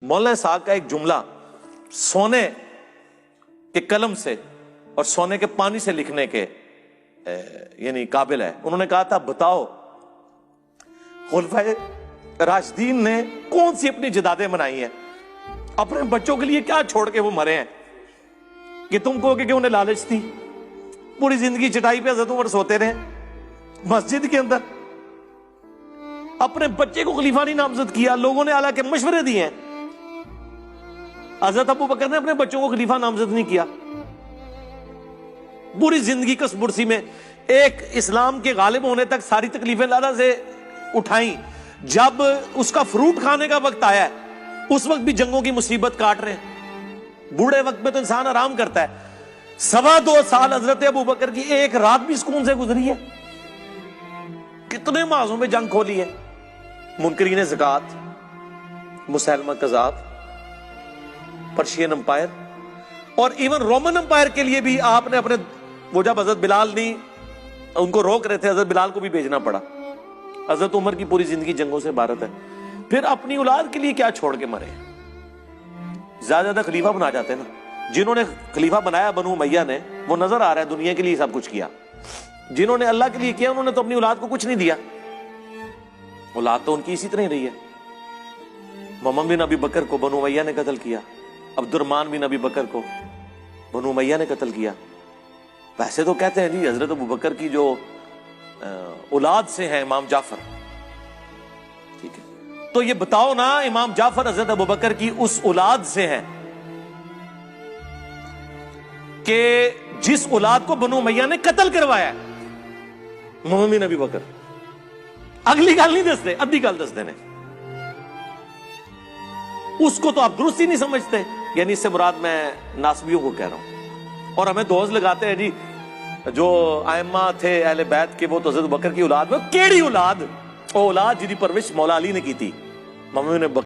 مولانا صاحب کا ایک جملہ سونے کے قلم سے اور سونے کے پانی سے لکھنے کے یعنی قابل ہے. انہوں نے کہا تھا بتاؤ خلفائے راشدین نے کون سی اپنی جدادیں منائی ہیں, اپنے بچوں کے لیے کیا چھوڑ کے وہ مرے ہیں کہ تم کہو کہ انہیں لالچ تھی. پوری زندگی چٹائی پہ حضرت عمر سوتے رہے مسجد کے اندر, اپنے بچے کو خلیفہ نہیں نامزد کیا, لوگوں نے اعلیٰ کے مشورے دیے ہیں, حضرت ابو بکر نے اپنے بچوں کو خلیفہ نامزد نہیں کیا. پوری زندگی کس برسی میں ایک اسلام کے غالب ہونے تک ساری تکلیفیں لالا سے اٹھائیں, جب اس کا فروٹ کھانے کا وقت آیا ہے اس وقت بھی جنگوں کی مصیبت کاٹ رہے ہیں. بوڑھے وقت میں تو انسان آرام کرتا ہے. 2.25 سال حضرت ابو بکر کی ایک رات بھی سکون سے گزری ہے. کتنے معاذوں میں جنگ کھولی ہے, منکرین زکات, مسیلمہ کذاب, پرشین امپائر, اور ایون رومن امپائر کے لیے بھی آپ نے اپنے وہ جب حضرت بلال نہیں ان کو روک رہے تھے, حضرت بلال کو بھی بھیجنا پڑا. حضرت عمر کی پوری زندگی جنگوں سے عبارت ہے. پھر اپنی اولاد کے لیے کیا چھوڑ کے مرے, زیادہ خلیفہ بنا جاتے ہیں نا. جنہوں نے خلیفہ بنایا بنو امیہ نے, وہ نظر آ رہا ہے دنیا کے لیے سب کچھ کیا. جنہوں نے اللہ کے لیے کیا انہوں نے تو اپنی اولاد کو کچھ نہیں دیا. اولاد تو ان کی اسی طرح ہی رہی ہے. محمد بن ابی بکر کو بنو امیہ نے قتل کیا, عبد الرحمن بن ابی بکر کو بنو امیہ نے قتل کیا. ویسے تو کہتے ہیں جی حضرت ابو بکر کی جو اولاد سے ہیں امام جعفر, ٹھیک ہے, تو یہ بتاؤ نا امام جعفر حضرت ابو بکر کی اس اولاد سے ہیں کہ جس اولاد کو بنو امیہ نے قتل کروایا ہے. محمد بن ابی بکر اگلی گل نہیں دستے, ادھی گل دستے نے. اس کو تو آپ درست ہی نہیں سمجھتے. یعنی اس سے مراد میں ناسبیوں کو کہہ رہا ہوں, اور ہمیں دوز لگاتے ہیں جی جو ائمہ تھے اہل بیت کے وہ تو حضرت بکر کی اولاد میں. کیڑی اولاد؟ وہ اولاد جی دی پرورش مولا علی نے کی تھی. محمد بن